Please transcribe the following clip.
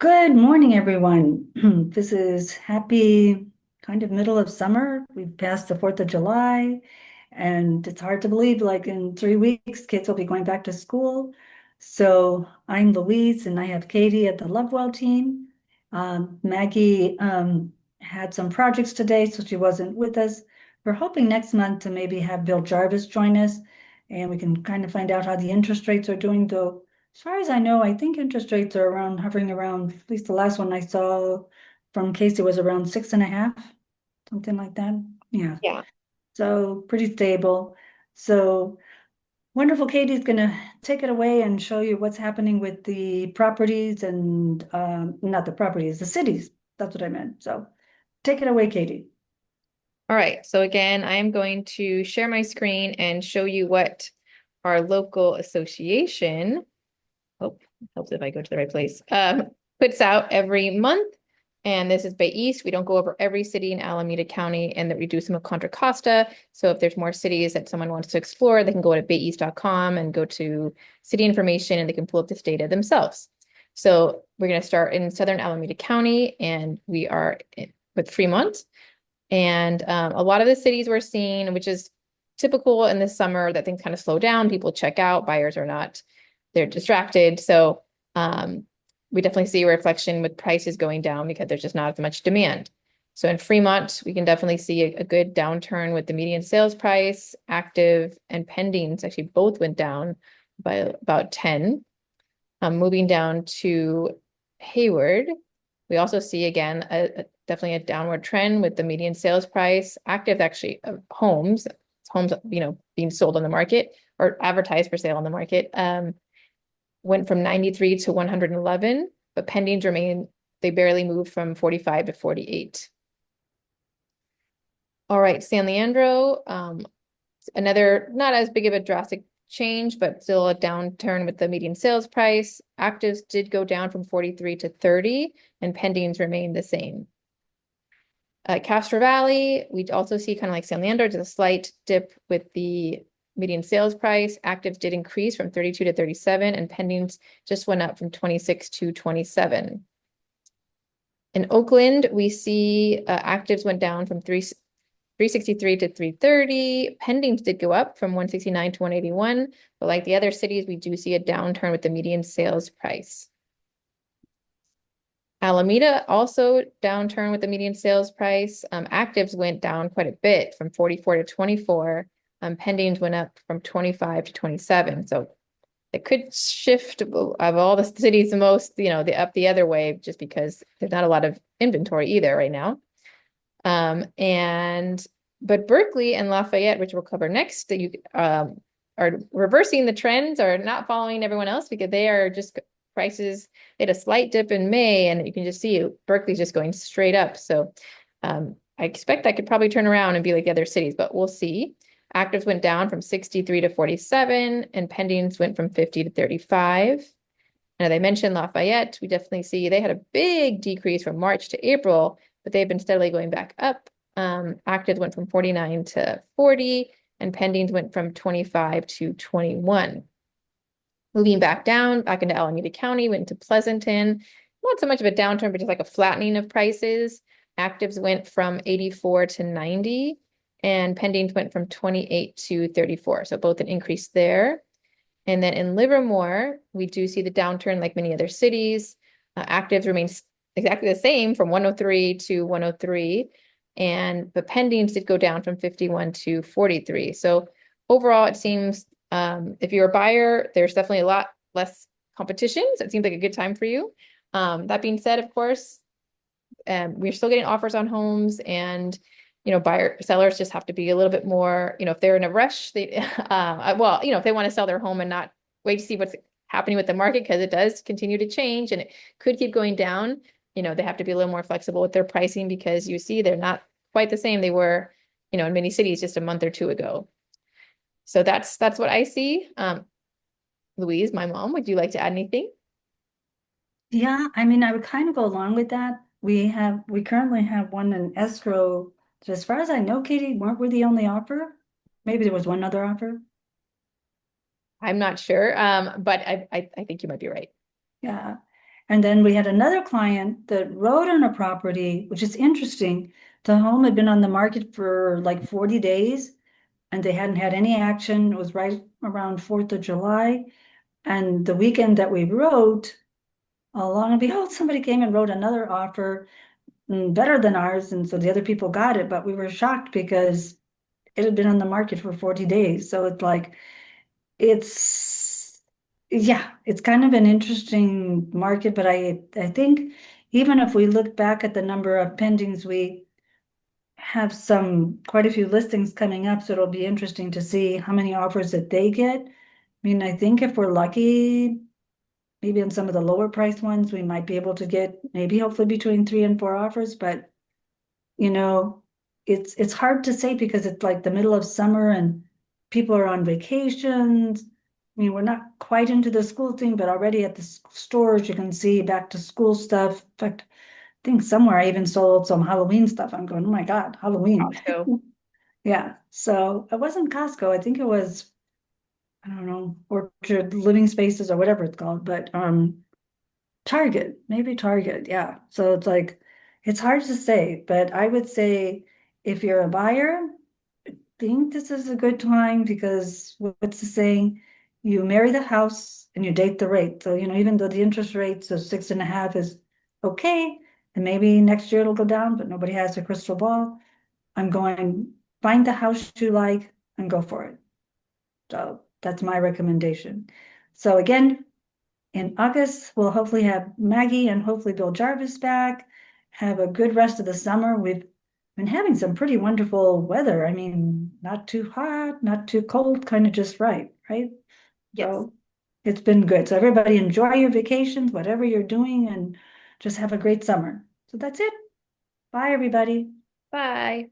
Good morning, everyone. This is happy kind of middle of summer. We've passed the 4th of July, and it's hard to believe like in 3 weeks, kids will be going back to school. So I'm Louise, and I have Katie at the Lovewell team. Maggie had some projects today, so she wasn't with us. We're hoping next month to maybe have Bill Jarvis join us, and we can kind of find out how the interest rates are doing, though. As far as I know, I think interest rates are hovering around, at least the last one I saw from Casey was around 6.5, something like that. Yeah, Yeah. so pretty stable. So wonderful. Katie's gonna take it away and show you what's happening with the properties and not the properties, the cities. That's what I meant. So take it away, Katie. All right. So again, I'm going to share my screen and show you what our local association, oh, helps if I go to the right place, puts out every month. And this is by East. We don't go over every city in Alameda County, and that we do some of Contra Costa. So if there's more cities that someone wants to explore, they can go to bayeast.com and go to city information, and they can pull up this data themselves. So we're going to start in Southern Alameda County, and we are with Fremont. And a lot of the cities we're seeing, which is typical in the summer, that things kind of slow down. People check out, buyers are not, they're distracted. So we definitely see a reflection with prices going down because there's just not as much demand. So in Fremont, we can definitely see a good downturn with the median sales price, active and pendings actually both went down by about 10. Moving down to Hayward, we also see again definitely a downward trend with the median sales price, active actually homes being sold on the market or advertised for sale on the market, went from 93 to 111, but pendings remain, they barely moved from 45 to 48. All right, San Leandro, another not as big of a drastic change, but still a downturn with the median sales price. Actives did go down from 43 to 30, and pendings remain the same. Castro Valley, we also see kind of like San Leandro, just a slight dip with the median sales price. Actives did increase from 32 to 37, and pendings just went up from 26 to 27. In Oakland, we see actives went down from 363 to 330. Pendings did go up from 169 to 181, but like the other cities, we do see a downturn with the median sales price. Alameda also downturn with the median sales price. Actives went down quite a bit from 44 to 24. Pendings went up from 25 to 27. So it could shift of all the cities the most, the other way, just because there's not a lot of inventory either right now. But Berkeley and Lafayette, which we'll cover next, that you are reversing the trends, or not following everyone else, because they are just prices. They had a slight dip in May, and you can just see Berkeley's just going straight up. So I expect that could probably turn around and be like the other cities, but we'll see. Actives went down from 63 to 47, and pendings went from 50 to 35. And as I mentioned, Lafayette, we definitely see they had a big decrease from March to April, but they've been steadily going back up. Actives went from 49 to 40, and pendings went from 25 to 21. Moving back down, back into Alameda County, went to Pleasanton. Not so much of a downturn, but just like a flattening of prices. Actives went from 84 to 90, and pendings went from 28 to 34. So both an increase there. And then in Livermore, we do see the downturn like many other cities. Actives remain exactly the same from 103 to 103. And the pendings did go down from 51 to 43. So overall, it seems if you're a buyer, there's definitely a lot less competition. So it seems like a good time for you. That being said, of course, we're still getting offers on homes, and sellers just have to be a little bit more, if they're in a rush, they if they want to sell their home and not wait to see what's happening with the market, because it does continue to change and it could keep going down. They have to be a little more flexible with their pricing, because you see they're not quite the same they were, in many cities just a month or two ago. So that's what I see. Louise, my mom, would you like to add anything? Yeah, I mean, I would kind of go along with that. We currently have one in escrow. So as far as I know, Katie, weren't we the only offer? Maybe there was one other offer. I'm not sure, but I think you might be right. Yeah. And then we had another client that wrote on a property, which is interesting. The home had been on the market for like 40 days and they hadn't had any action. It was right around 4th of July. And the weekend that we wrote, along and behold, somebody came and wrote another offer better than ours. And so the other people got it, but we were shocked because it had been on the market for 40 days. So it's like, it's, yeah, it's kind of an interesting market, but I think even if we look back at the number of pendings, we have quite a few listings coming up, so it'll be interesting to see how many offers that they get. I mean, I think if we're lucky, maybe on some of the lower priced ones, we might be able to get maybe hopefully between 3 and 4 offers, but you know, it's hard to say because it's like the middle of summer and people are on vacations. I mean, we're not quite into the school thing, but already at the stores, you can see back to school stuff. In fact, I think somewhere I even sold some Halloween stuff. I'm going, oh my God, Halloween. Costco. Yeah. So it wasn't Costco. I think it was, I don't know, Orchard Living Spaces or whatever it's called, but Target, maybe Target, yeah. So it's like, it's hard to say, but I would say if you're a buyer, I think this is a good time because what's the saying? You marry the house and you date the rate. So, even though the interest rates of 6.5 is okay, and maybe next year it'll go down, but nobody has a crystal ball. I'm going, find the house you like and go for it. So that's my recommendation. So again, in August, we'll hopefully have Maggie and hopefully Bill Jarvis back. Have a good rest of the summer. We've been having some pretty wonderful weather. I mean, not too hot, not too cold, kind of just right, right? Yes. So it's been good. So everybody enjoy your vacations, whatever you're doing, and just have a great summer. So that's it. Bye, everybody. Bye.